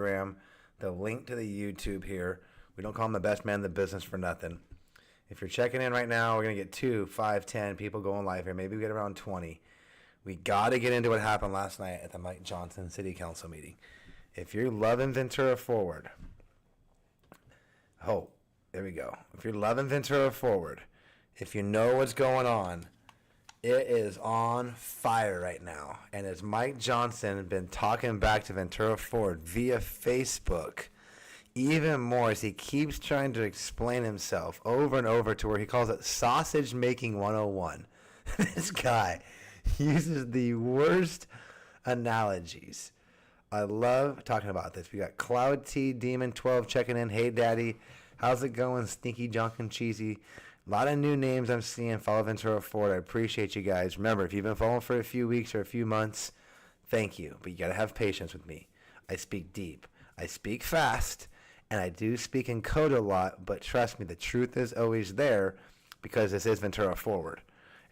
Instagram, the link to the YouTube here. We don't call him the best man in the business for nothing. If you're checking in right now, we're going to get 2, 5, 10 people going live here. Maybe we get around 20. We got to get into what happened last night at the Mike Johnson City Council meeting. If you're loving Ventura Forward, there we go. If you're loving Ventura Forward, if you know what's going on, it is on fire right now. And as Mike Johnson been talking back to Ventura Forward via Facebook, even more as he keeps trying to explain himself over and over to where he calls it sausage making 101. This guy uses the worst analogies. I love talking about this. We got Cloud T Demon 12 checking in. Hey, Daddy. How's it going? Sneaky Junk and Cheesy. A lot of new names I'm seeing. Follow Ventura Forward. I appreciate you guys. Remember, if you've been following for a few weeks or a few months, thank you. But you got to have patience with me. I speak deep. I speak fast. And I do speak in code a lot. But trust me, the truth is always there because this is Ventura Forward.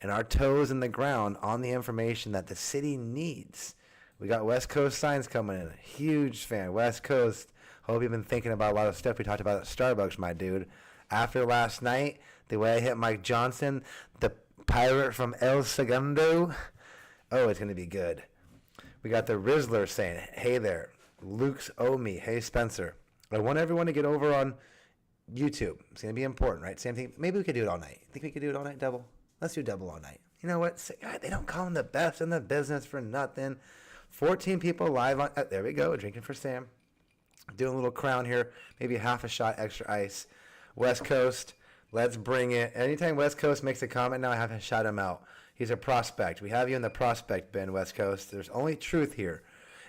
And our toes in the ground on the information that the city needs. We got West Coast signs coming in. Huge fan. West Coast. Hope you've been thinking about a lot of stuff we talked about at Starbucks, my dude. After last night, the way I hit Mike Johnson, the pirate from El Segundo, it's going to be good. We got the Rizzler saying, hey there, Luke's owe me. Hey, Spencer. I want everyone to get over on YouTube. It's going to be important, right? Same thing. Maybe we could do it all night. Think we could do it all night, double? Let's do double all night. You know what? They don't call him the best in the business for nothing. 14 people live on. There we go. Drinking for Sam. Doing a little crown here. Maybe half a shot extra ice. West Coast, let's bring it. Anytime West Coast makes a comment now, I have to shout him out. He's a prospect. We have you in the prospect bin, West Coast. There's only truth here.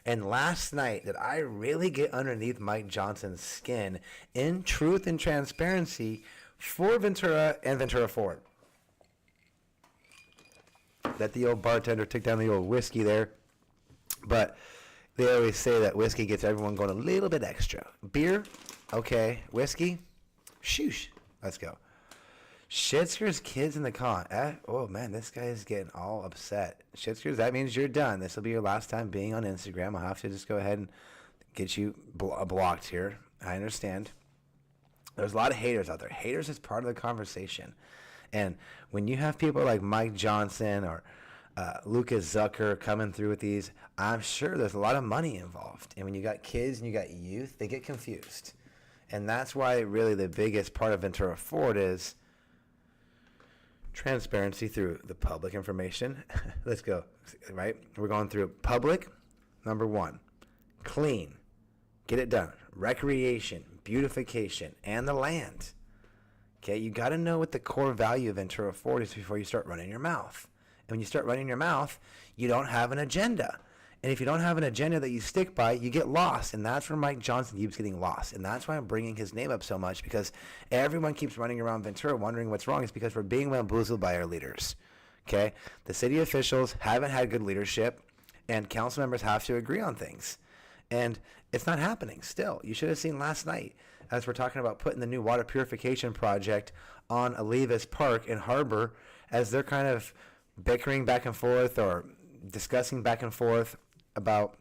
And last night, did I really get underneath Mike Johnson's skin in truth and transparency for Ventura and Ventura Forward? Let the old bartender took down the old whiskey there. But they always say that whiskey gets everyone going a little bit extra. Beer, okay. Whiskey, shoosh, let's go. Shitskers kids in the con. Oh, man, this guy is getting all upset. Shitskers, that means you're done. This will be your last time being on Instagram. I'll have to just go ahead and get you blocked here. I understand. There's a lot of haters out there. Haters is part of the conversation. And when you have people like Mike Johnson or Lucas Zucker coming through with these, I'm sure there's a lot of money involved. And when you got kids and you got youth, they get confused. And that's why really the biggest part of Ventura Forward is transparency through the public information. Let's go, right? We're going through public, number one, clean, get it done, recreation, beautification, and the land. Okay, you got to know what the core value of Ventura Forward is before you start running your mouth. And when you start running your mouth, you don't have an agenda. And if you don't have an agenda that you stick by, you get lost. And that's where Mike Johnson keeps getting lost. And that's why I'm bringing his name up so much, because everyone keeps running around Ventura wondering what's wrong. It's because we're being bamboozled by our leaders. Okay? The city officials haven't had good leadership, and council members have to agree on things. And it's not happening still. You should have seen last night as we're talking about putting the new water purification project on Olivas Park in Harbor, as they're kind of bickering back and forth or discussing back and forth about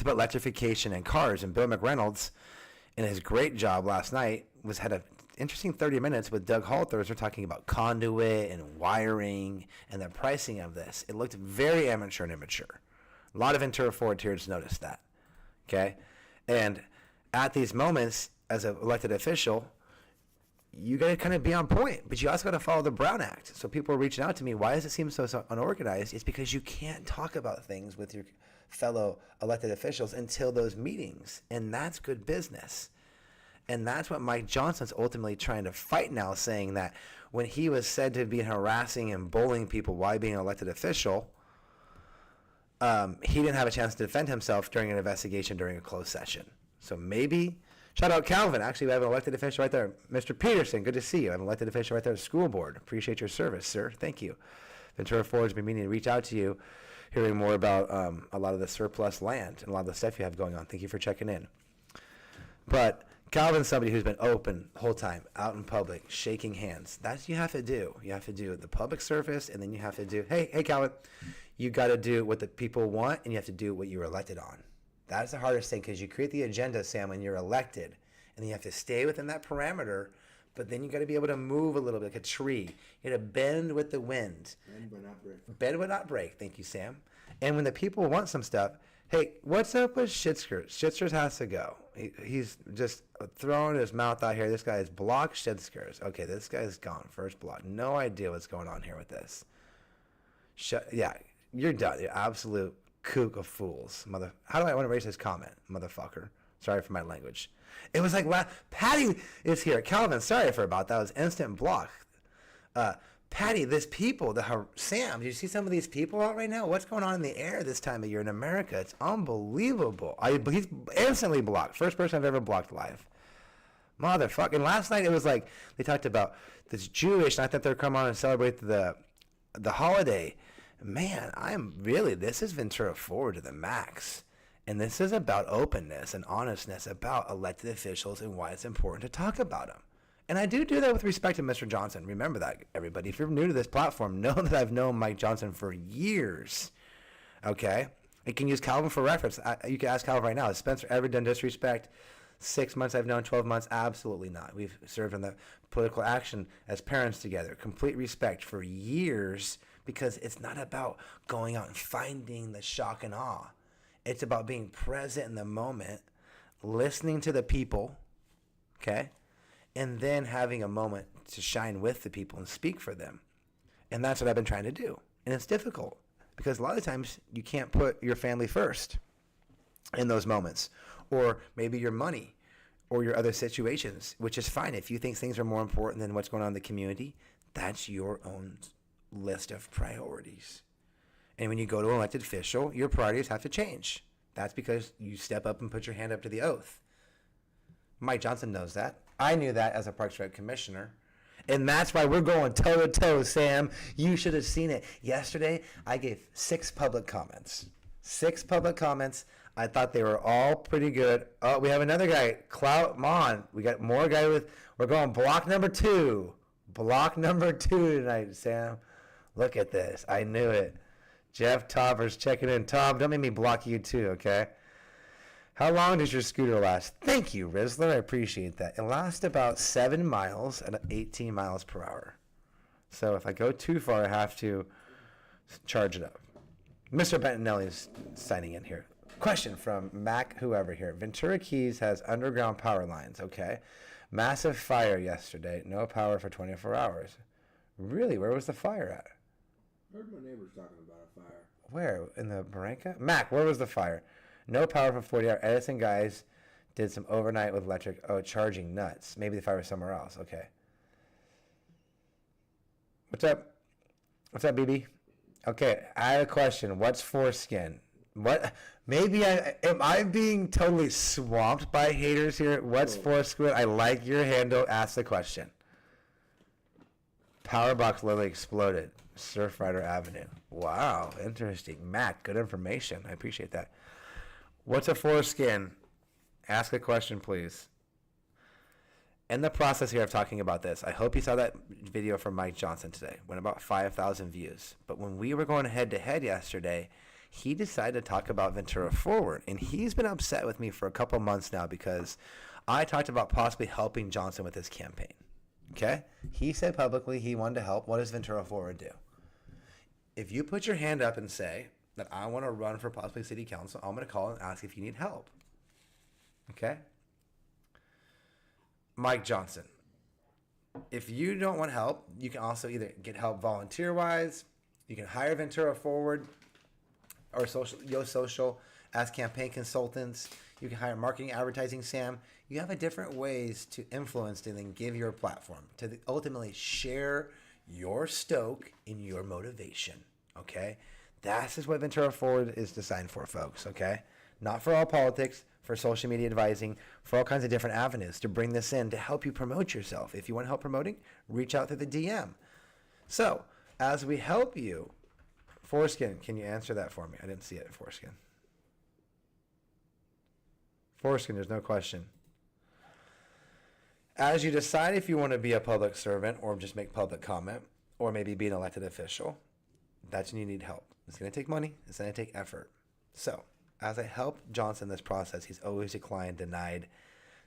electrification and cars. And Bill McReynolds, in his great job last night, had an interesting 30 minutes with Doug Halter as we're talking about conduit and wiring and the pricing of this. It looked very amateur and immature. A lot of Ventura Forward tiers noticed that. Okay? And at these moments, as an elected official, you got to kind of be on point, but you also got to follow the Brown Act. So people are reaching out to me. Why does it seem so unorganized? It's because you can't talk about things with your fellow elected officials until those meetings, and that's good business. And that's what Mike Johnson's ultimately trying to fight now, saying that when he was said to be harassing and bullying people while being an elected official, he didn't have a chance to defend himself during an investigation during a closed session. So maybe, shout out Calvin. Actually, we have an elected official right there. Mr. Peterson, good to see you. I have an elected official right there at the school board. Appreciate your service, sir. Thank you. Ventura Forward's been meaning to reach out to you, hearing more about a lot of the surplus land and a lot of the stuff you have going on. Thank you for checking in. But Calvin's somebody who's been open the whole time, out in public, shaking hands. That's what you have to do. You have to do the public service, and then you have to do, hey, Calvin, you got to do what the people want, and you have to do what you were elected on. That's the hardest thing, because you create the agenda, Sam, when you're elected, and you have to stay within that parameter. But then you got to be able to move a little bit, like a tree. You got to bend with the wind. Bend but not break. Bend but not break. Thank you, Sam. And when the people want some stuff, hey, what's up with Shitskers? Shitskers has to go. He's just throwing his mouth out here. This guy is blocked Shitskers. Okay, this guy's gone. First block. No idea what's going on here with this. Yeah, you're done. You're absolute kook of fools. How do I want to erase this comment, motherfucker? Sorry for my language. It was like, Patty is here. Calvin, sorry for about that. It was instant block. Patty, this people, Sam, do you see some of these people out right now? What's going on in the air this time of year in America? It's unbelievable. He's instantly blocked. First person I've ever blocked live. Motherfucking last night it was like they talked about this Jewish, and I thought they were coming on and celebrate the holiday. Man, this is Ventura Forward to the max. And this is about openness and honestness about elected officials and why it's important to talk about them. And I do that with respect to Mr. Johnson. Remember that, everybody. If you're new to this platform, know that I've known Mike Johnson for years. Okay? You can use Calvin for reference. You can ask Calvin right now. Has Spencer ever done disrespect? 6 months I've known, 12 months? Absolutely not. We've served in the political action as parents together. Complete respect for years, because it's not about going out and finding the shock and awe. It's about being present in the moment, listening to the people, okay? And then having a moment to shine with the people and speak for them. And that's what I've been trying to do. And it's difficult, because a lot of times you can't put your family first in those moments, or maybe your money or your other situations, which is fine. If you think things are more important than what's going on in the community, that's your own list of priorities. And when you go to an elected official, your priorities have to change. That's because you step up and put your hand up to the oath. Mike Johnson knows that. I knew that as a Parks Rec commissioner. And that's why we're going toe-to-toe, Sam. You should have seen it. Yesterday, I gave 6 public comments. 6 public comments. I thought they were all pretty good. Oh, we have another guy. Come on. We got more guy we're going block number 2. Block number 2 tonight, Sam. Look at this. I knew it. Jeff Topper's checking in. Tom, don't make me block you too, okay? How long does your scooter last? Thank you, Rizzler. I appreciate that. It lasts about 7 miles at 18 miles per hour. So if I go too far, I have to charge it up. Mr. Bentinelli is signing in here. Question from Mac whoever here. Ventura Keys has underground power lines, okay? Massive fire yesterday. No power for 24 hours. Really? Where was the fire at? I heard my neighbors talking about a fire. Where? In the Barranca? Mac, where was the fire? No power for 40 hours. Edison guys did some overnight with electric. Oh, charging nuts. Maybe the fire was somewhere else. Okay. What's up? What's up, BB? Okay, I have a question. What's foreskin? What? Maybe am I being totally swamped by haters here? What's foreskin? I like your handle. Ask the question. Powerbox literally exploded. Surfrider Avenue. Wow, interesting. Matt, good information. I appreciate that. What's a foreskin? Ask a question, please. In the process here of talking about this, I hope you saw that video from Mike Johnson today. Went about 5,000 views. But when we were going head-to-head yesterday, he decided to talk about Ventura Forward. And he's been upset with me for a couple months now because I talked about possibly helping Johnson with his campaign. Okay? He said publicly he wanted to help. What does Ventura Forward do? If you put your hand up and say that I want to run for possibly city council, I'm going to call and ask if you need help. Okay? Mike Johnson. If you don't want help, you can also either get help volunteer-wise, you can hire Ventura Forward or Yo Social as campaign consultants. You can hire marketing, advertising, Sam. You have a different ways to influence and then give your platform to ultimately share your stoke in your motivation, okay? That is what Ventura Forward is designed for, folks, okay? Not for all politics, for social media advising, for all kinds of different avenues to bring this in to help you promote yourself. If you want help promoting, reach out through the DM. So, as we help you, Foreskin, can you answer that for me? I didn't see it, Foreskin. Foreskin, there's no question. As you decide if you want to be a public servant or just make public comment or maybe be an elected official, that's when you need help. It's going to take money. It's going to take effort. So as I help Johnson in this process, he's always declined, denied,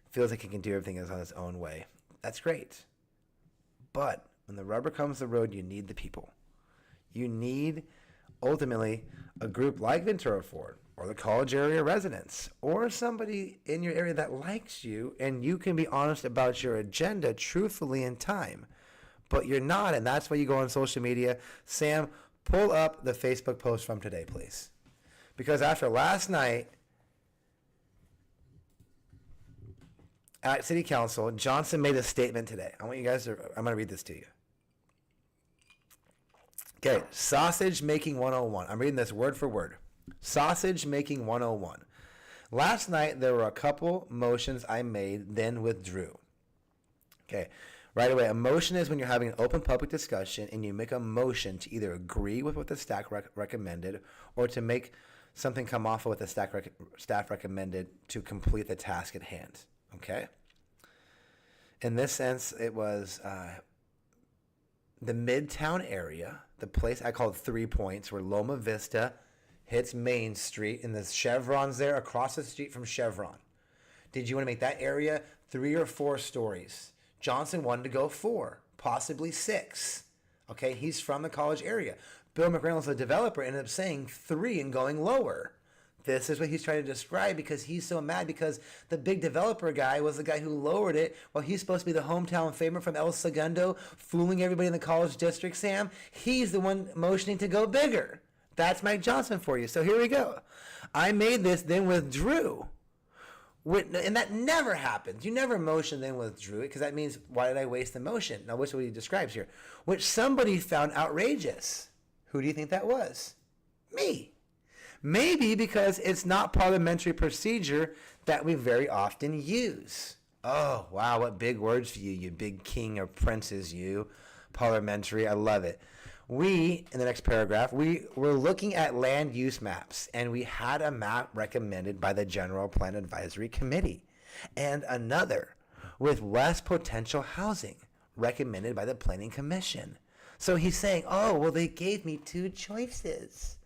feels like he can do everything on his own way. That's great. But when the rubber comes to the road, you need the people. You need, ultimately, a group like Ventura Forward or the college area residents or somebody in your area that likes you, and you can be honest about your agenda truthfully in time. But you're not, and that's why you go on social media. Sam, pull up the Facebook post from today, please. Because after last night at City Council, Johnson made a statement today. I want you guys to, I'm going to read this to you. Okay, sausage making 101. I'm reading this word for word. Sausage making 101. Last night, there were a couple motions I made, then withdrew. Okay, right away. A motion is when you're having an open public discussion and you make a motion to either agree with what the staff recommended or to make something come off of what the staff recommended to complete the task at hand. Okay? In this sense, it was the Midtown area, the place I called 3 Points, where Loma Vista hits Main Street, and the Chevron's there across the street from Chevron. Did you want to make that area 3 or 4 stories? Johnson wanted to go 4, possibly 6. Okay, he's from the college area. Bill McReynolds, the developer, ended up saying 3 and going lower. This is what he's trying to describe because he's so mad because the big developer guy was the guy who lowered it while he's supposed to be the hometown favorite from El Segundo, fooling everybody in the college district, Sam. He's the one motioning to go bigger. That's Mike Johnson for you. So here we go. I made this, then withdrew. And that never happens. You never motion, then withdrew it because that means, why did I waste the motion? Now, which is what he describes here. Which somebody found outrageous. Who do you think that was? Me. Maybe because it's not parliamentary procedure that we very often use. Oh, wow, what big words for you, you big king of princes, you. Parliamentary, I love it. We, in the next paragraph, we were looking at land use maps, and we had a map recommended by the General Plan Advisory Committee, and another with less potential housing recommended by the Planning Commission. So he's saying, oh, well, they gave me 2 choices.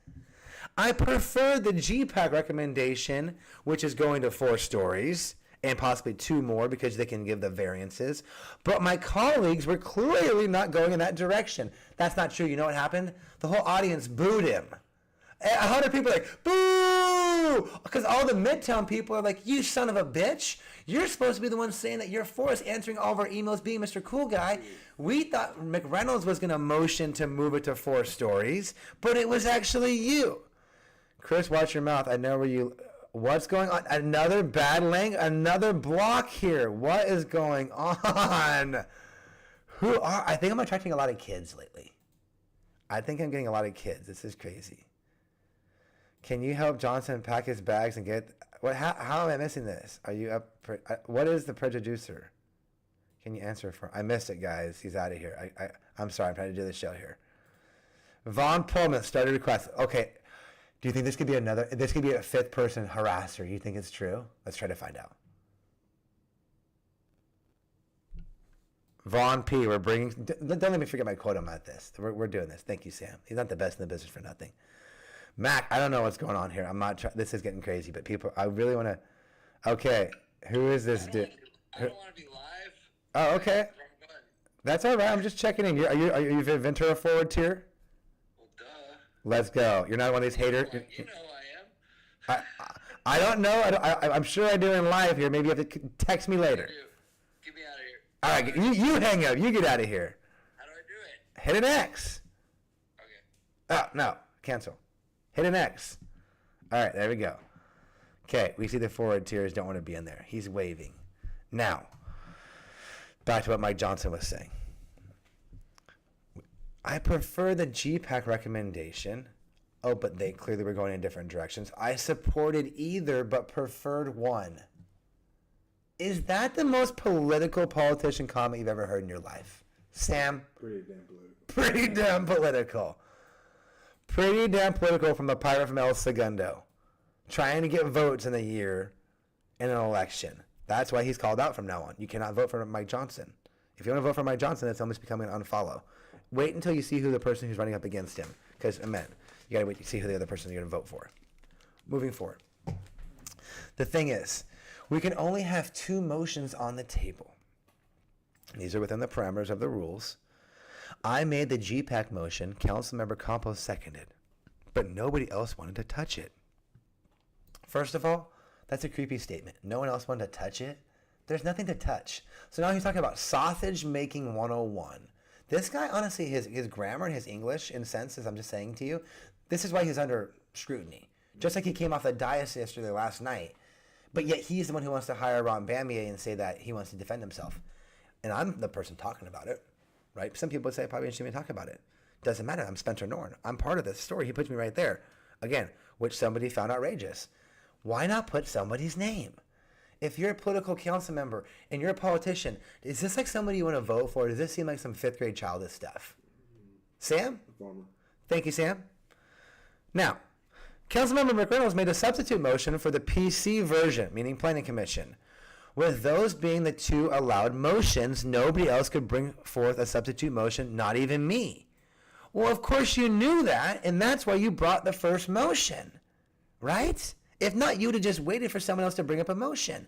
I prefer the GPAC recommendation, which is going to 4 stories, and possibly 2 more because they can give the variances. But my colleagues were clearly not going in that direction. That's not true. You know what happened? The whole audience booed him. 100 people are like, boo! Because all the Midtown people are like, you son of a bitch. You're supposed to be the one saying that you're for us, answering all of our emails, being Mr. Cool Guy. We thought McReynolds was going to motion to move it to 4 stories, but it was actually you. Chris, watch your mouth. I know where you... What's going on? Another bad another block here. What is going on? I think I'm attracting a lot of kids lately. I think I'm getting a lot of kids. This is crazy. Can you help Johnson pack his bags and get... How am I missing this? Are you up for... what is the producer? Can you answer for... I missed it, guys. He's out of here. I'm sorry. I'm trying to do the show here. Vaughn Pullman started request. Okay. Do you think this could be a 5th person harasser? You think it's true? Let's try to find out. Vaughn P, we're bringing... Don't let me forget my quote on this. We're doing this. Thank you, Sam. He's not the best in the business for nothing. Mac, I don't know what's going on here. I'm not... This is getting crazy, but people... I really want to... Okay, who is this dude? I don't want to be live. Oh, okay. That's all right. I'm just checking in. Are you Ventura Forward tier? Let's go. You're not one of these haters. Well, you know I am. I don't know. I'm sure I do in live here. Maybe you have to text me later. Get me out of here. All right, you hang up. You get out of here. How do I do it? Hit an X. Okay. Oh, no. Cancel. Hit an X. All right, there we go. Okay, we see the forward tiers don't want to be in there. He's waving. Now, back to what Mike Johnson was saying. I prefer the GPAC recommendation. Oh, but they clearly were going in different directions. I supported either, but preferred one. Is that the most political politician comment you've ever heard in your life? Sam? Pretty damn political. Pretty damn political. Pretty damn political from the pirate from El Segundo. Trying to get votes in a year in an election. That's why he's called out from now on. You cannot vote for Mike Johnson. If you want to vote for Mike Johnson, it's almost becoming an unfollow. Wait until you see who the person who's running up against him. Because, man, you got to wait to see who the other person you're going to vote for. Moving forward. The thing is, we can only have 2 motions on the table. These are within the parameters of the rules. I made the GPAC motion. Councilmember Campos seconded. But nobody else wanted to touch it. First of all, that's a creepy statement. No one else wanted to touch it. There's nothing to touch. So now he's talking about sausage making 101. This guy, honestly, his grammar and his English, in senses, I'm just saying to you, this is why he's under scrutiny. Just like he came off the dais yesterday last night. But yet he's the one who wants to hire Ron Bamier and say that he wants to defend himself. And I'm the person talking about it, right? Some people would say, probably shouldn't even talk about it. Doesn't matter. I'm Spencer Norn. I'm part of this story. He puts me right there. Again, which somebody found outrageous. Why not put somebody's name? If you're a political council member and you're a politician, is this like somebody you want to vote for? Does this seem like some 5th grade childish stuff? Sam? Farmer. Thank you, Sam. Now, Councilmember McReynolds made a substitute motion for the PC version, meaning Planning Commission. With those being the 2 allowed motions, nobody else could bring forth a substitute motion, not even me. Well, of course you knew that, and that's why you brought the first motion, right? If not, you would have just waited for someone else to bring up a motion.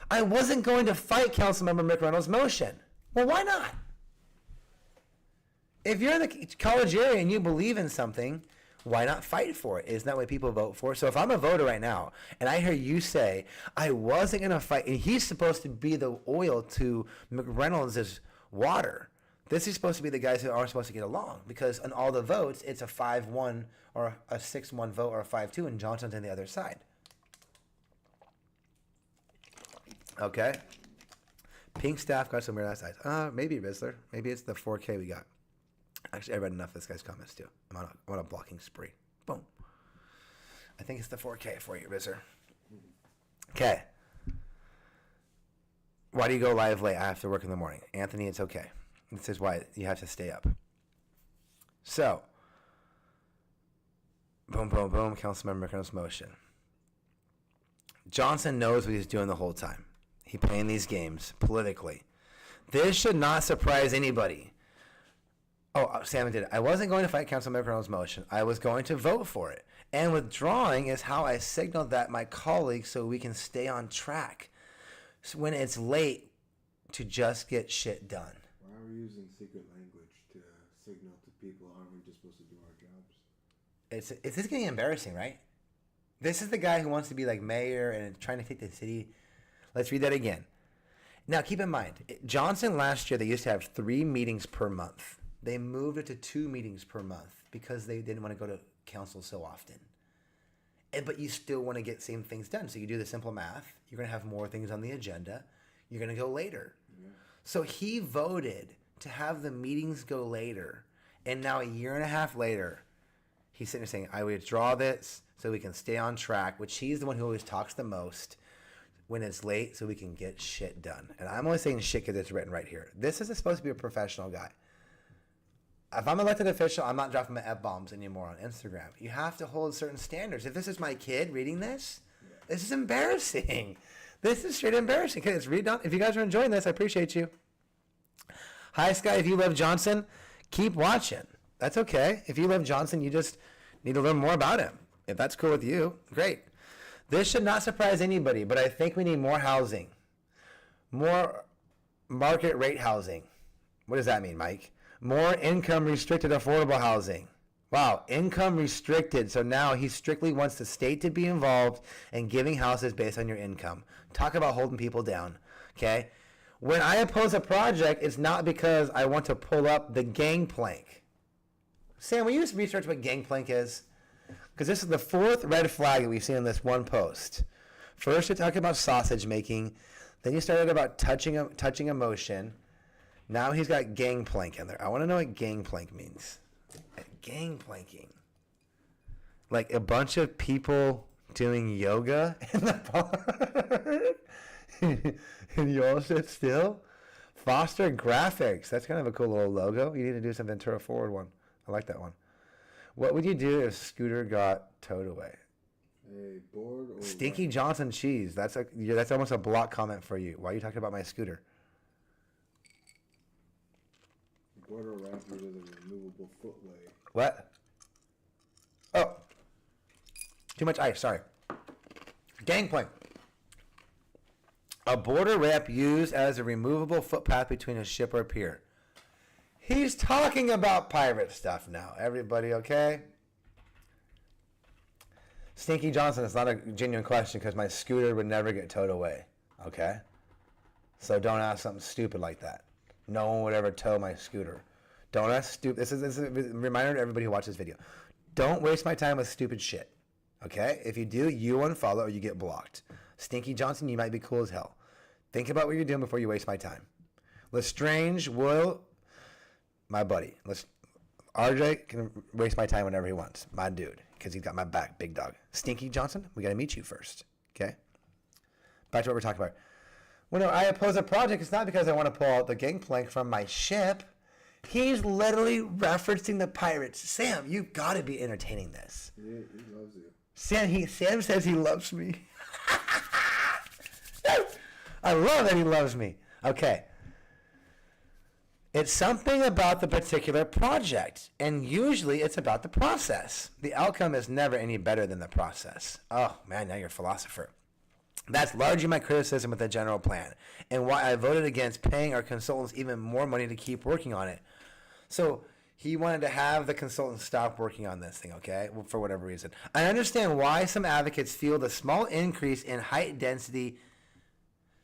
I wasn't going to fight Councilmember McReynolds' motion. Well, why not? If you're in the college area and you believe in something, why not fight for it? Isn't that what people vote for? So if I'm a voter right now and I hear you say, I wasn't going to fight, and he's supposed to be the oil to McReynolds' water. This is supposed to be the guys who are supposed to get along, because on all the votes, it's a 5-1 or a 6-1 vote or a 5-2, and Johnson's on the other side. Okay. Pink staff got some weird ass eyes. Maybe Rizzler. Maybe it's the 4K we got. Actually, I read enough of this guy's comments too. I'm on a blocking spree. Boom. I think it's the 4K for you, Rizzer. Okay. Why do you go live late? I have to work in the morning. Anthony, it's okay. This is why you have to stay up. So, boom, boom, boom. Councilmember McReynolds' motion. Johnson knows what he's doing the whole time. He's playing these games politically. This should not surprise anybody. Oh, Sam did it. I wasn't going to fight Councilmember McReynolds' motion. I was going to vote for it. And withdrawing is how I signaled that my colleagues so we can stay on track. So when it's late to just get shit done. Why are we using secret language to signal to people? Aren't we just supposed to do our jobs? It's just getting embarrassing, right? This is the guy who wants to be like mayor and trying to take the city. Let's read that again. Now, keep in mind, Johnson last year, they used to have 3 meetings per month. They moved it to 2 meetings per month because they didn't want to go to council so often. But you still want to get same things done. So you do the simple math. You're going to have more things on the agenda. You're going to go later. Yeah. So he voted to have the meetings go later. And now a year and a half later, he's sitting there saying, I withdraw this so we can stay on track, which he's the one who always talks the most when it's late so we can get shit done. And I'm only saying shit because it's written right here. This is supposed to be a professional guy. If I'm elected official, I'm not dropping my F-bombs anymore on Instagram. You have to hold certain standards. If this is my kid reading this, this is embarrassing. This is straight embarrassing. Okay, let's read on. If you guys are enjoying this, I appreciate you. Hi, Sky. If you love Johnson, keep watching. That's okay. If you love Johnson, you just need to learn more about him. If that's cool with you, great. This should not surprise anybody, but I think we need more housing. More market rate housing. What does that mean, Mike? More income restricted affordable housing. Wow, income restricted. So now he strictly wants the state to be involved in giving houses based on your income. Talk about holding people down, okay? When I oppose a project, it's not because I want to pull up the gangplank. Sam, will you just research what gangplank is? Because this is the 4th red flag that we've seen in this one post. First, you talked about sausage making. Then you started about touching emotion. Now he's got gangplank in there. I want to know what gangplank means. Gangplanking. Like a bunch of people doing yoga in the park? And you all sit still? Foster Graphics. That's kind of a cool little logo. You need to do some Ventura Forward one. I like that one. What would you do if Scooter got towed away? A board or Stinky Johnson cheese. That's almost a block comment for you. Why are you talking about my scooter? Board or raft with a removable footway. What? Oh. Too much ice. Sorry. Gangplank. A border ramp used as a removable footpath between a ship or a pier. He's talking about pirate stuff now. Everybody okay? Stinky Johnson, it's not a genuine question because my scooter would never get towed away. Okay? So don't ask something stupid like that. No one would ever tow my scooter. Don't ask stupid. This is a reminder to everybody who watches this video. Don't waste my time with stupid shit. Okay? If you do, you unfollow or you get blocked. Stinky Johnson, you might be cool as hell. Think about what you're doing before you waste my time. Lestrange will, my buddy. RJ can waste my time whenever he wants. My dude, because he's got my back, big dog. Stinky Johnson, we got to meet you first. Okay? Back to what we're talking about. When I oppose a project, it's not because I want to pull out the gangplank from my ship. He's literally referencing the pirates. Sam, you've got to be entertaining this. Yeah, he loves you. Sam says he loves me. I love that he loves me. Okay. It's something about the particular project, and usually it's about the process. The outcome is never any better than the process. Oh, man, now you're a philosopher. That's largely my criticism with the general plan, and why I voted against paying our consultants even more money to keep working on it. So he wanted to have the consultants stop working on this thing, okay, well, for whatever reason. I understand why some advocates feel the small increase in height density.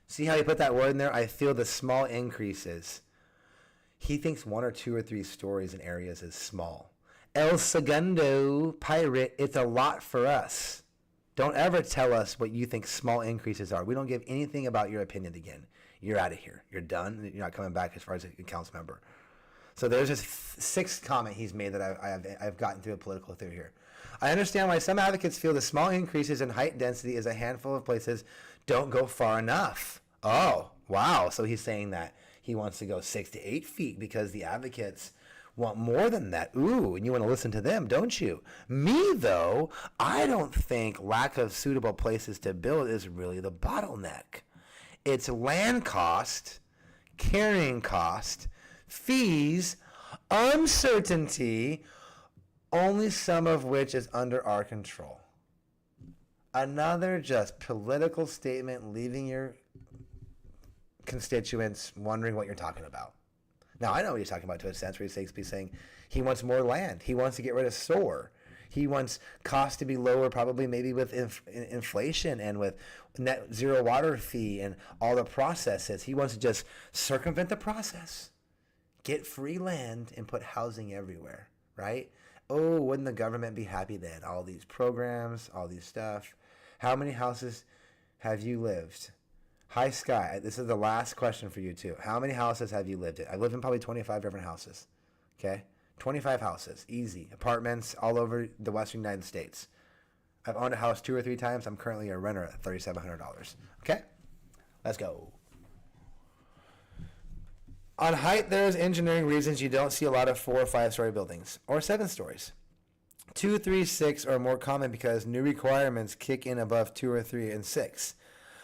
See how he put that word in there? I feel the small increases. He thinks 1 or 2 or 3 stories in areas is small. El Segundo Pirate, it's a lot for us. Don't ever tell us what you think small increases are. We don't give anything about your opinion again. You're out of here. You're done. You're not coming back as far as a council member. So there's this 6th comment he's made that I've gotten through a political theory here. I understand why some advocates feel the small increases in height density as a handful of places don't go far enough. Oh, wow. So he's saying that he wants to go 6 to 8 feet because the advocates want more than that. Ooh, and you want to listen to them, don't you? Me, though, I don't think lack of suitable places to build is really the bottleneck. It's land cost, carrying cost, fees, uncertainty, only some of which is under our control. Another just political statement leaving your constituents wondering what you're talking about. Now, I know what he's talking about to a sense where he's basically saying he wants more land. He wants to get rid of SOAR. He wants costs to be lower, probably maybe with inflation and with net zero water fee and all the processes. He wants to just circumvent the process, get free land, and put housing everywhere, right? Oh, wouldn't the government be happy then? All these programs, all these stuff. How many houses have you lived? Hi, Sky. This is the last question for you, too. How many houses have you lived in? I've lived in probably 25 different houses. Okay? 25 houses. Easy. Apartments all over the western United States. I've owned a house 2 or 3 times. I'm currently a renter at $3,700. Okay? Let's go. On height, there's engineering reasons you don't see a lot of 4 or 5 story buildings. Or 7 stories. 2, 3, 6 are more common because new requirements kick in above 2 or 3 and 6.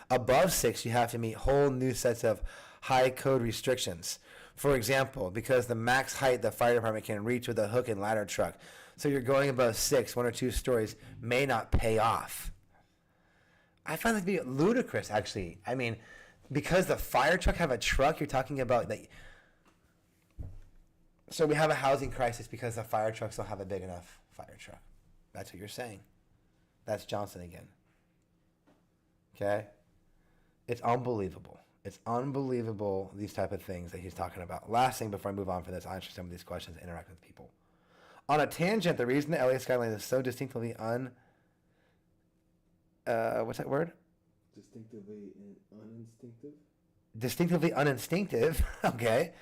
Above 6, you have to meet whole new sets of high code restrictions. For example, because the max height the fire department can reach with a hook and ladder truck. So you're going above 6, 1 or 2 stories may not pay off. I find that to be ludicrous, actually. I mean, because the fire truck have a truck, you're talking about that. So we have a housing crisis because the fire trucks don't have a big enough fire truck. That's what you're saying. That's Johnson again. Okay? It's unbelievable. It's unbelievable, these type of things that he's talking about. Last thing before I move on for this, I'll answer some of these questions and interact with people. On a tangent, the reason the LA skyline is so distinctively what's that word? Distinctively uninstinctive, okay,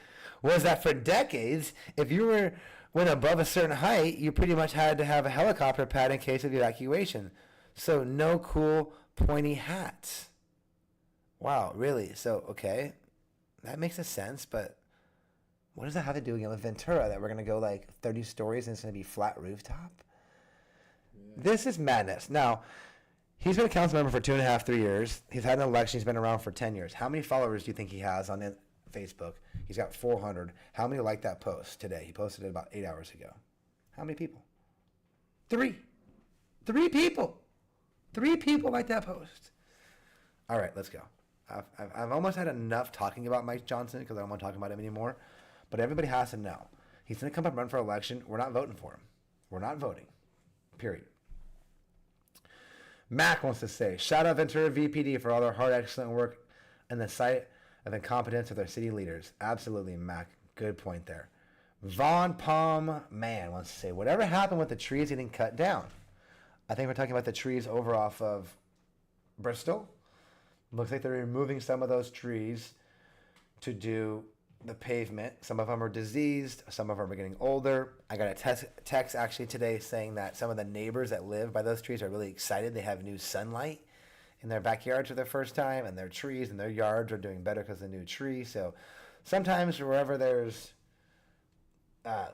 was that for decades, if you went above a certain height, you pretty much had to have a helicopter pad in case of evacuation. So no cool pointy hats. Wow, really? So, okay, that makes a sense, but what does that have to do again with Ventura, that we're going to go like 30 stories and it's going to be flat rooftop? Yeah. This is madness. Now, he's been a council member for 2.5, 3 years. He's had an election. He's been around for 10 years. How many followers do you think he has on Facebook? He's got 400. How many liked that post today? He posted it about 8 hours ago. How many people? 3. 3 people. 3 people like that post. All right, let's go. I've almost had enough talking about Mike Johnson because I don't want to talk about him anymore. But everybody has to know. He's going to come up and run for election. We're not voting for him. We're not voting. Period. Mac wants to say, shout out Ventura VPD for all their hard, excellent work and the sight of incompetence of their city leaders. Absolutely, Mac. Good point there. Vaughn Palm Man wants to say, whatever happened with the trees getting cut down? I think we're talking about the trees over off of Bristol. Looks like they're removing some of those trees to do the pavement. Some of them are diseased. Some of them are getting older. I got a text actually today saying that some of the neighbors that live by those trees are really excited. They have new sunlight in their backyards for the first time, and their trees and their yards are doing better because of the new tree. So sometimes wherever there's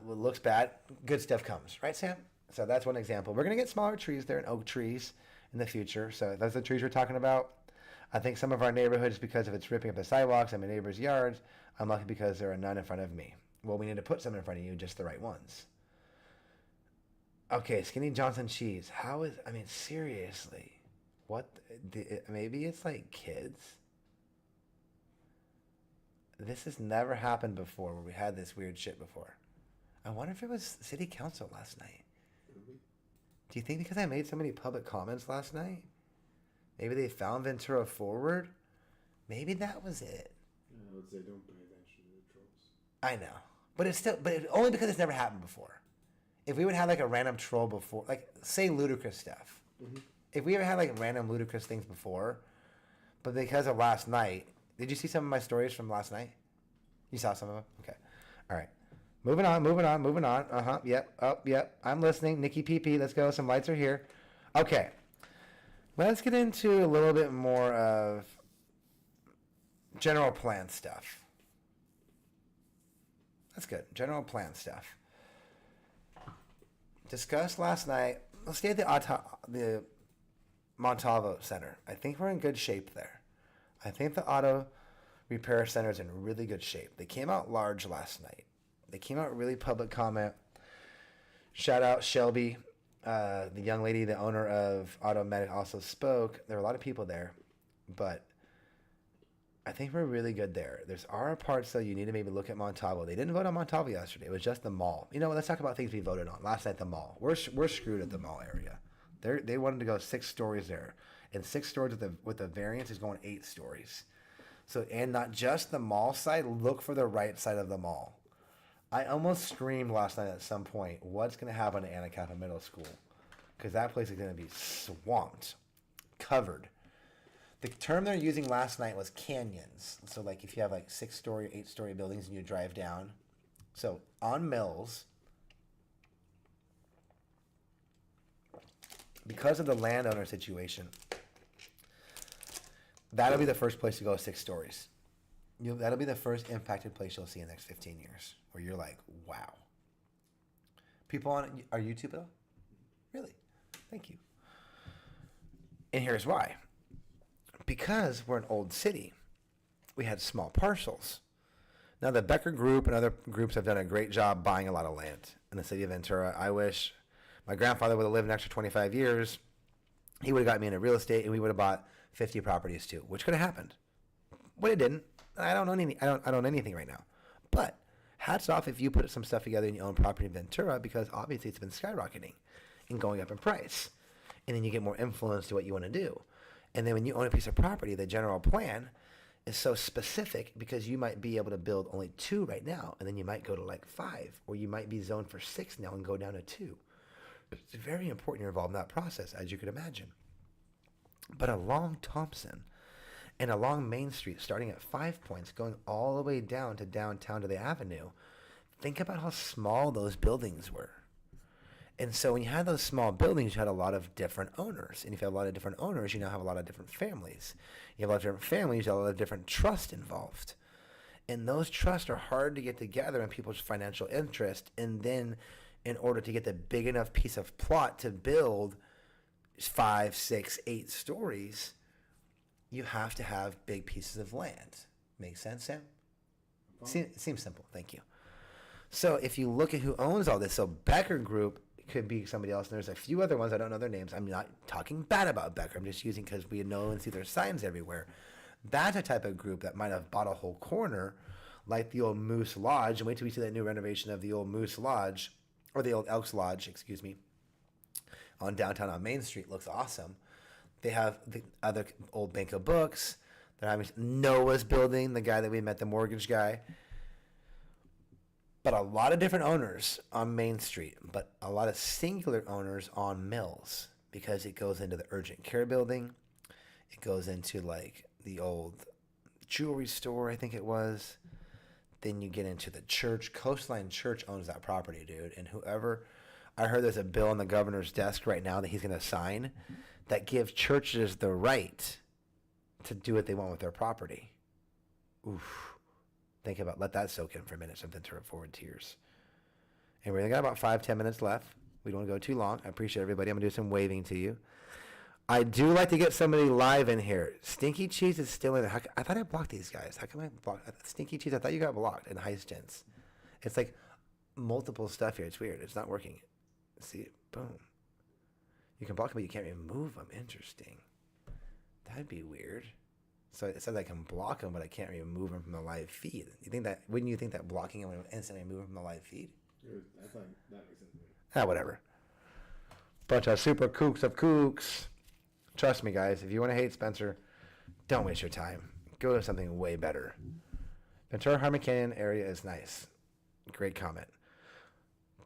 looks bad, good stuff comes. Right, Sam? So that's one example. We're going to get smaller trees there and oak trees in the future. So those are the trees we're talking about. I think some of our neighborhoods, because of it's ripping up the sidewalks and my neighbors' yards, I'm lucky because there are none in front of me. Well, we need to put some in front of you, just the right ones. Okay, Skinny Johnson cheese. Seriously. What? Maybe it's like kids. This has never happened before where we had this weird shit before. I wonder if it was city council last night. Do you think because I made so many public comments last night? Maybe they found Ventura Forward? Maybe that was it. I would say don't pay attention to the trolls. I know. But only because it's never happened before. If we would have like a random troll before, like say ludicrous stuff. Mm-hmm. If we ever had like random ludicrous things before, but because of last night, did you see some of my stories from last night? You saw some of them? Okay. All right. Moving on. Yep. Oh, yep. I'm listening. Nikki PP, let's go. Some lights are here. Okay. Let's get into a little bit more of general plan stuff. That's good. General plan stuff. Discussed last night. Let's stay at the Montalvo Center. I think we're in good shape there. I think the auto repair center is in really good shape. They came out large last night. They came out really public comment. Shout out Shelby. The young lady, the owner of Automatic, also spoke. There were a lot of people there, but I think we're really good there. There's are parts, though, you need to maybe look at Montalvo. They didn't vote on Montalvo yesterday. It was just the mall. You know what? Let's talk about things we voted on. Last night, the mall. We're screwed at the mall area. They wanted to go 6 stories there. And 6 stories with the variance is going 8 stories. So, and not just the mall side, look for the right side of the mall. I almost screamed last night at some point, what's going to happen to Anacapa Middle School? Because that place is going to be swamped, covered. The term they're using last night was canyons. So like if you have like 6-story, 8-story buildings and you drive down. So on Mills, because of the landowner situation, that'll be the first place to go 6 stories. That'll be the first impacted place you'll see in the next 15 years, where you're like, wow. People on our YouTube at all? Really? Thank you. And here's why. Because we're an old city, we had small parcels. Now, the Becker Group and other groups have done a great job buying a lot of land in the city of Ventura. I wish my grandfather would have lived an extra 25 years. He would have got me into real estate, and we would have bought 50 properties too, which could have happened. But it didn't. I don't know anything right now. But hats off if you put some stuff together and you own property in Ventura, because obviously it's been skyrocketing and going up in price. And then you get more influence to what you want to do. And then when you own a piece of property, the general plan is so specific because you might be able to build only 2 right now, and then you might go to like 5, or you might be zoned for 6 now and go down to 2. It's very important you're involved in that process, as you could imagine. But along Thompson and along Main Street, starting at 5 Points, going all the way down to downtown to the Avenue, think about how small those buildings were. And so when you had those small buildings, you had a lot of different owners. And if you have a lot of different owners, you now have a lot of different families. You have a lot of different families, you have a lot of different trust involved. And those trusts are hard to get together in people's financial interest. And then in order to get the big enough piece of plot to build 5, 6, 8 stories, you have to have big pieces of land. Make sense, Sam? It seems simple. Thank you. So if you look at who owns all this, so Becker Group could be somebody else. And there's a few other ones. I don't know their names. I'm not talking bad about Becker. I'm just using because we know and see their signs everywhere. That's a type of group that might have bought a whole corner, like the old Moose Lodge. And wait till we see that new renovation of the old Moose Lodge, or the old Elks Lodge, excuse me, on downtown on Main Street. Looks awesome. They have the other old Bank of Books. They're having Noah's building, the guy that we met, the mortgage guy. But a lot of different owners on Main Street, but a lot of singular owners on Mills, because it goes into the urgent care building. It goes into like the old jewelry store, I think it was. Then you get into the church. Coastline Church owns that property, dude. And whoever, I heard there's a bill on the governor's desk right now that he's going to sign that gives churches the right to do what they want with their property. Oof. Think about, let that soak in for a minute. Some Ventura Forward tears. And we only got about 5-10 minutes left. We don't want to go too long. I appreciate everybody. I'm going to do some waving to you. I do like to get somebody live in here. Stinky Cheese is still in there. I thought I blocked these guys. How come I blocked Stinky Cheese? I thought you got blocked in Heist Gents. It's like multiple stuff here. It's weird. It's not working. See, boom. You can block them, but you can't remove them. Interesting. That'd be weird. So it says I can block them, but I can't remove them from the live feed. You think that? Wouldn't you think that blocking them would instantly remove them from the live feed? I thought that makes sense. Whatever. Bunch of super kooks of kooks. Trust me, guys. If you want to hate Spencer, don't waste your time. Go to something way better. Ventura Harmon Canyon area is nice. Great comment.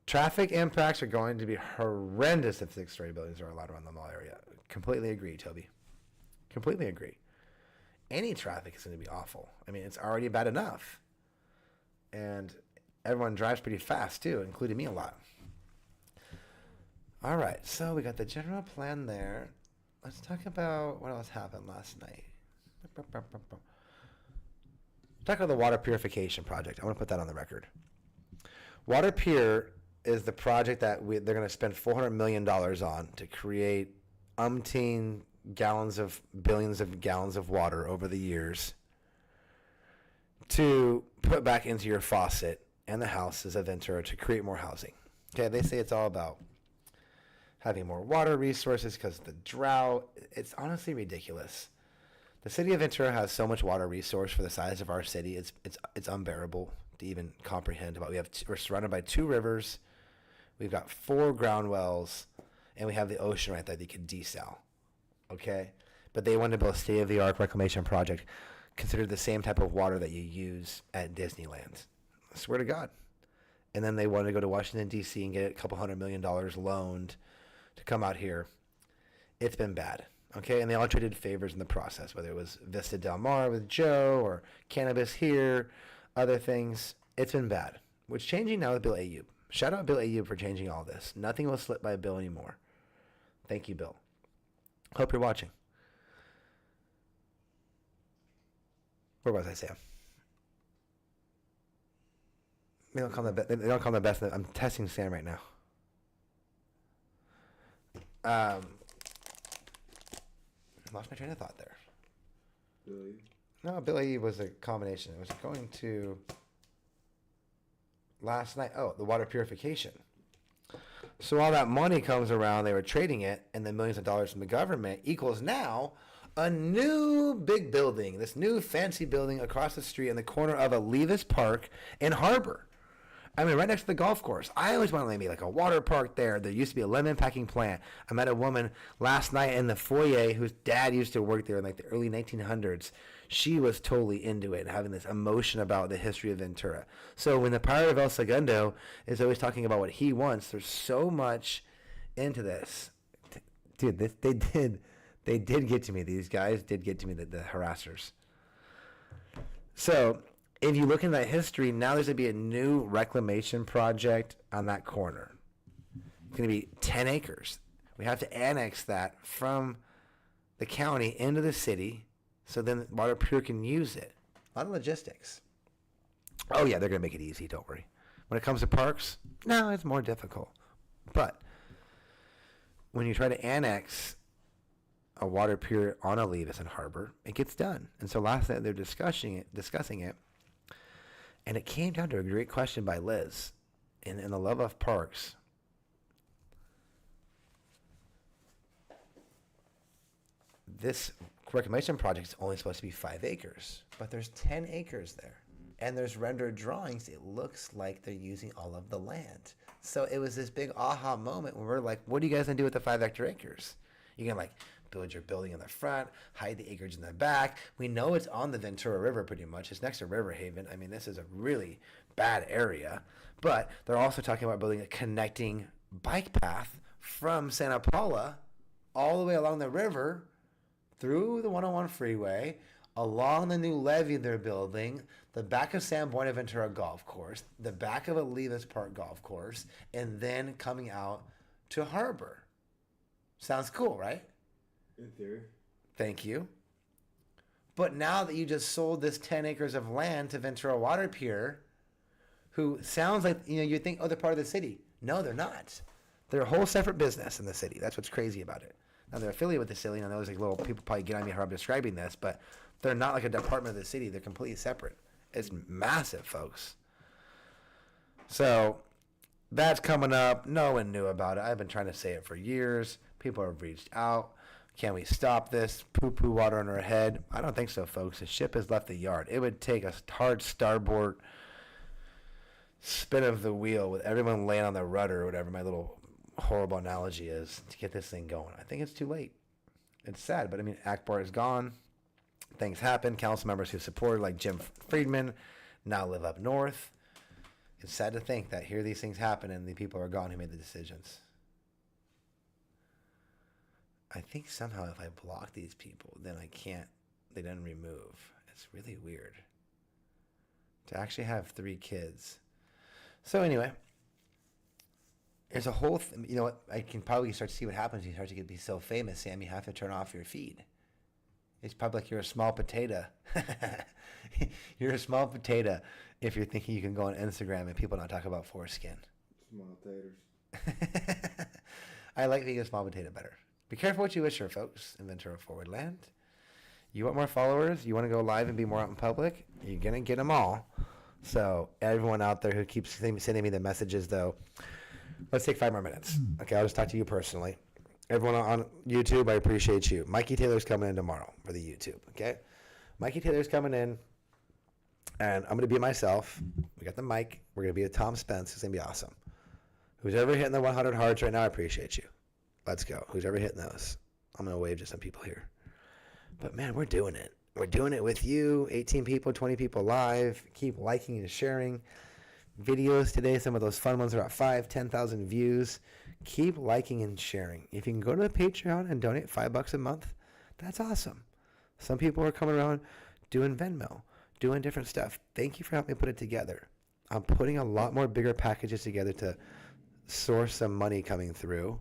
Traffic impacts are going to be horrendous if 6-story buildings are allowed around the mall area. Completely agree, Toby. Completely agree. Any traffic is going to be awful. I mean, it's already bad enough. And everyone drives pretty fast, too, including me a lot. All right, so we got the general plan there. Let's talk about what else happened last night. Talk about the water purification project. I want to put that on the record. Water Pure is the project that they're going to spend $400 million on to create umpteen billions of gallons of water over the years to put back into your faucet and the houses of Ventura to create more housing. Okay, they say it's all about having more water resources because of the drought. It's honestly ridiculous. The city of Ventura has so much water resource for the size of our city. It's unbearable to even comprehend. But we're surrounded by 2 rivers. We've got 4 ground wells, and we have the ocean right there that you can desal. Okay? But they want to build a state-of-the-art reclamation project considered the same type of water that you use at Disneyland. I swear to God. And then they wanted to go to Washington, D.C. and get a couple $100 million loaned to come out here. It's been bad. Okay? And they all traded favors in the process, whether it was Vista Del Mar with Joe or cannabis here, other things. It's been bad. What's changing now with Bill Ayub. Shout out Bill Ayub for changing all this. Nothing will slip by Bill anymore. Thank you, Bill. Hope you're watching. Where was I, Sam? They don't call them the best. I'm testing Sam right now. Lost my train of thought there. Billy? No, Billy was a combination. It was going to last night. Oh, the water purification. So all that money comes around, they were trading it, and the millions of dollars from the government equals now a new big building, this new fancy building across the street in the corner of a Levis Park in Harbor. I mean, right next to the golf course. I always wanted to make like a water park there. There used to be a lemon packing plant. I met a woman last night in the foyer whose dad used to work there in like the early 1900s. She was totally into it, having this emotion about the history of Ventura. So when the Pirate of El Segundo is always talking about what he wants, there's so much into this. Dude, they did get to me. These guys did get to me, the harassers. So if you look in that history, now there's going to be a new reclamation project on that corner. It's going to be 10 acres. We have to annex that from the county into the city so then Water Pure can use it. A lot of logistics. Oh, yeah, they're going to make it easy. Don't worry. When it comes to parks, no, it's more difficult. But when you try to annex a Water Pure on a Levis in Harbor, it gets done. And so last night they're discussing it. And it came down to a great question by Liz in the Love of Parks. this reclamation project is only supposed to be 5 acres, but there's 10 acres there. And there's rendered drawings. It looks like they're using all of the land. So it was this big aha moment when we're like, what are you guys going to do with the 5 extra acres? You're going to like build your building in the front, hide the acreage in the back. We know it's on the Ventura River pretty much. It's next to River Haven. I mean, this is a really bad area. But they're also talking about building a connecting bike path from Santa Paula all the way along the river through the 101 freeway, along the new levee they're building, the back of San Buenaventura Golf Course, the back of Olivas Park Golf Course, and then coming out to Harbor. Sounds cool, right? In theory. Thank you. But now that you just sold this 10 acres of land to Ventura Water Pier, who sounds like, you think, oh, they're part of the city. No, they're not. They're a whole separate business in the city. That's what's crazy about it. Now, they're affiliated with the city, and I know there's like little people probably get on me how I'm describing this, but they're not like a department of the city. They're completely separate. It's massive, folks. So that's coming up. No one knew about it. I've been trying to say it for years. People have reached out. Can we stop this poo-poo water on our head? I don't think so, folks. The ship has left the yard. It would take a hard starboard spin of the wheel with everyone laying on the rudder or whatever my little horrible analogy is to get this thing going. I think it's too late. It's sad, but I mean, Akbar is gone. Things happen. Council members who supported, like Jim Friedman, now live up north. It's sad to think that here these things happen and the people are gone who made the decisions. I think somehow if I block these people, then they don't remove. It's really weird to actually have 3 kids. So anyway, there's a whole, you know what, I can probably start to see what happens. You start to be so famous, Sam, you have to turn off your feed. It's probably like you're a small potato. You're a small potato if you're thinking you can go on Instagram and people not talk about foreskin. Small taters. I like being a small potato better. Be careful what you wish for, folks, in Ventura Forward land. You want more followers? You want to go live and be more out in public? You're going to get them all. So everyone out there who keeps sending me the messages, though, let's take 5 more minutes. Okay, I'll just talk to you personally. Everyone on YouTube, I appreciate you. Mikey Taylor's coming in tomorrow for the YouTube, okay? Mikey Taylor's coming in, and I'm going to be myself. We got the mic. We're going to be a Tom Spence. It's going to be awesome. Who's ever hitting the 100 hearts right now, I appreciate you. Let's go. Who's ever hitting those? I'm going to wave to some people here. But, man, we're doing it. We're doing it with you, 18 people, 20 people live. Keep liking and sharing videos today. Some of those fun ones are at 5,000, 10,000 views. Keep liking and sharing. If you can go to the Patreon and donate $5 a month, that's awesome. Some people are coming around doing Venmo, doing different stuff. Thank you for helping me put it together. I'm putting a lot more bigger packages together to source some money coming through.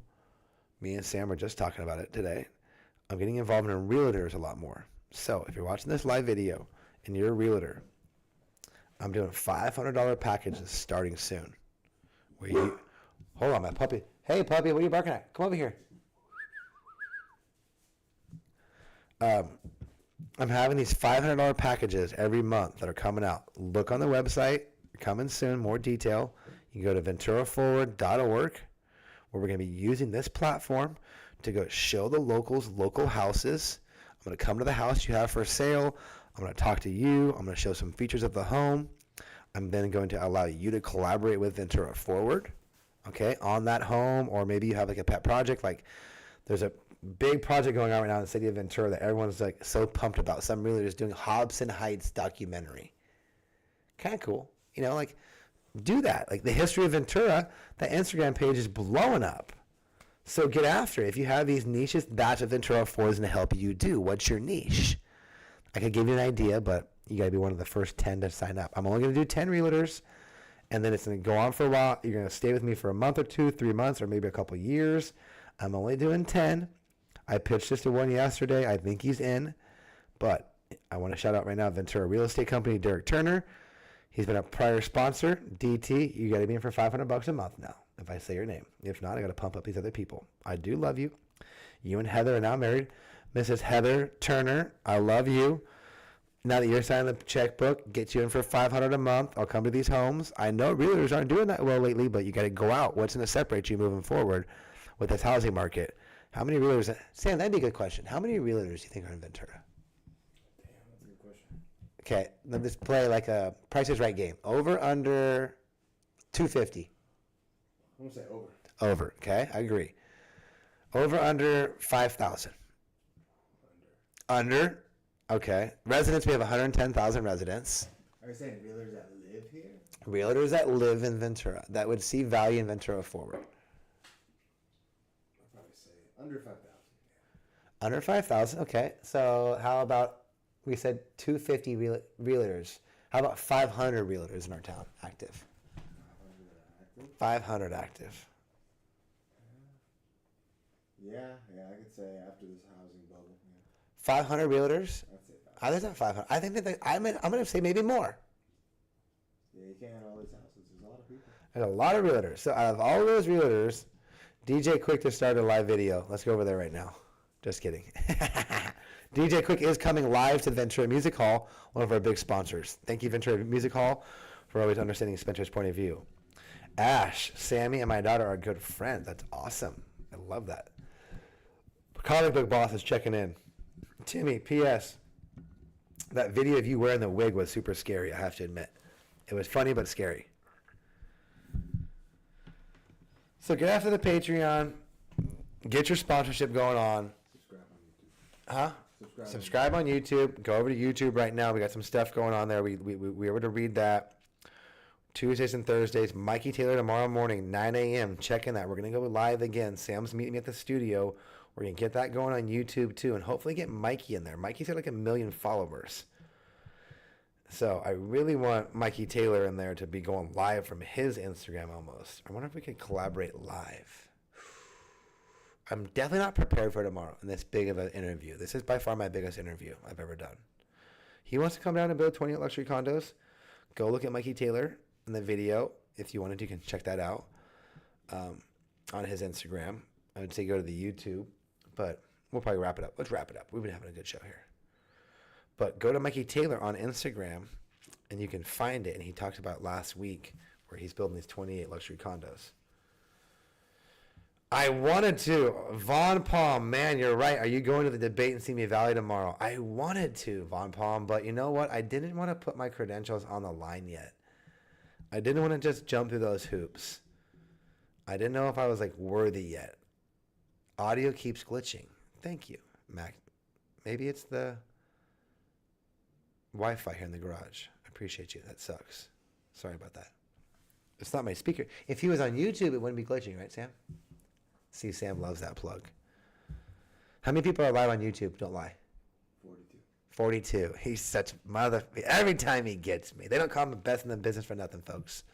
Me and Sam were just talking about it today. I'm getting involved in realtors a lot more. So if you're watching this live video and you're a realtor, I'm doing $500 packages starting soon. Where you, hold on, my puppy. Hey, puppy, what are you barking at? Come over here. I'm having these $500 packages every month that are coming out. Look on the website. Coming soon, more detail. You can go to venturaforward.org, where we're going to be using this platform to go show the locals local houses. I'm going to come to the house you have for sale. I'm going to talk to you. I'm going to show some features of the home. I'm then going to allow you to collaborate with Ventura Forward, okay, on that home, or maybe you have like a pet project. Like there's a big project going on right now in the city of Ventura that everyone's like so pumped about. Some realtors doing Hobson Heights documentary. Kind of cool. You know, like do that. Like the history of Ventura, that Instagram page is blowing up. So get after it. If you have these niches, that's what Ventura Forward is going to help you do. What's your niche? I could give you an idea, but you got to be one of the first 10 to sign up. I'm only going to do 10 realtors, and then it's going to go on for a while. You're going to stay with me for a month or 2, 3 months, or maybe a couple years. I'm only doing 10. I pitched this to one yesterday. I think he's in, but I want to shout out right now Ventura Real Estate Company, Derek Turner. He's been a prior sponsor. DT, you got to be in for $500 a month now, if I say your name. If not, I got to pump up these other people. I do love you. You and Heather are now married. Mrs. Heather Turner, I love you. Now that you're signing the checkbook, get you in for $500 a month. I'll come to these homes. I know realtors aren't doing that well lately, but you got to go out. What's going to separate you moving forward with this housing market? How many realtors? Sam, that'd be a good question. How many realtors do you think are in Ventura? Damn, that's a good question. Okay, let's play like a Price is Right game. Over, under, 250. I'm gonna say over. Over. Okay, I agree. Over, under 5,000. Under. Okay. Residents, we have 110,000 residents. Are you saying realtors that live here? Realtors that live in Ventura that would see value in Ventura Forward. I'll probably say under 5,000. Under 5,000. Okay. So how about we said 250 realtors? How about 500 realtors in our town active? 500 active. Yeah, I could say after this housing bubble. Yeah. 500 realtors. I'd say 500. I think that's 500. I think that I'm going to say maybe more. Yeah, you can't have all these houses. There's a lot of people. There's a lot of realtors. So out of all of those realtors, DJ Quick just started a live video. Let's go over there right now. Just kidding. DJ Quick is coming live to the Ventura Music Hall, one of our big sponsors. Thank you, Ventura Music Hall, for always understanding Spencer's point of view. Ash, Sammy, and my daughter are good friends. That's awesome. I love that. Comic Book Boss is checking in. Timmy, P.S. That video of you wearing the wig was super scary, I have to admit. It was funny but scary. So get after the Patreon. Get your sponsorship going on. Subscribe on YouTube. Huh? Subscribe On YouTube. Go over to YouTube right now. We got some stuff going on there. We were able to read that. Tuesdays and Thursdays. Mikey Taylor tomorrow morning, 9 a.m. Check in that. We're going to go live again. Sam's meeting me at the studio. We're going to get that going on YouTube too, and hopefully get Mikey in there. Mikey's got like 1 million followers. So I really want Mikey Taylor in there to be going live from his Instagram almost. I wonder if we could collaborate live. I'm definitely not prepared for tomorrow in this big of an interview. This is by far my biggest interview I've ever done. He wants to come down and build 28 luxury condos. Go look at Mikey Taylor in the video. If you wanted, you can check that out on his Instagram. I would say go to the YouTube, but we'll probably wrap it up. Let's wrap it up. We've been having a good show here. But go to Mikey Taylor on Instagram, and you can find it. And he talked about last week where he's building these 28 luxury condos. I wanted to. Vaughn Palm, man, you're right. Are you going to the debate in Simi Valley tomorrow? I wanted to, Vaughn Palm, but you know what? I didn't want to put my credentials on the line yet. I didn't want to just jump through those hoops. I didn't know if I was like worthy yet. Audio keeps glitching. Thank you, Mac. Maybe it's the Wi-Fi here in the garage. I appreciate you. That sucks. Sorry about that. It's not my speaker. If he was on YouTube, it wouldn't be glitching, right, Sam? See, Sam loves that plug. How many people are live on YouTube? Don't lie. 42. 42. He's such mother. Every time he gets me. They don't call him the best in the business for nothing, folks.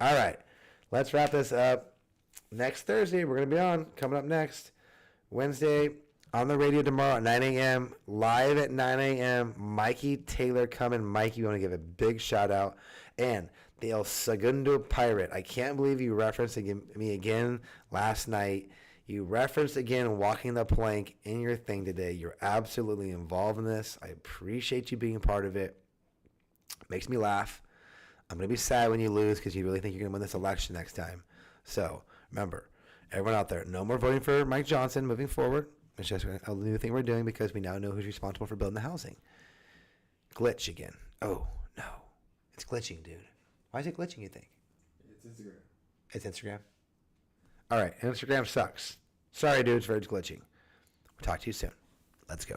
All right. Let's wrap this up. Next Thursday, we're going to be on. Coming up next. Wednesday, on the radio tomorrow at 9 a.m. Live at 9 a.m. Mikey Taylor coming. Mikey, we want to give a big shout out. And the El Segundo Pirate. I can't believe you referenced me again last night. You referenced again walking the plank in your thing today. You're absolutely involved in this. I appreciate you being a part of it. Makes me laugh. I'm going to be sad when you lose because you really think you're going to win this election next time. So remember, everyone out there, no more voting for Mike Johnson moving forward. It's just a new thing we're doing because we now know who's responsible for building the housing. Glitch again. Oh, no. It's glitching, dude. Why is it glitching, you think? It's Instagram. It's Instagram? All right, Instagram sucks. Sorry, dudes, for it's glitching. We'll talk to you soon. Let's go.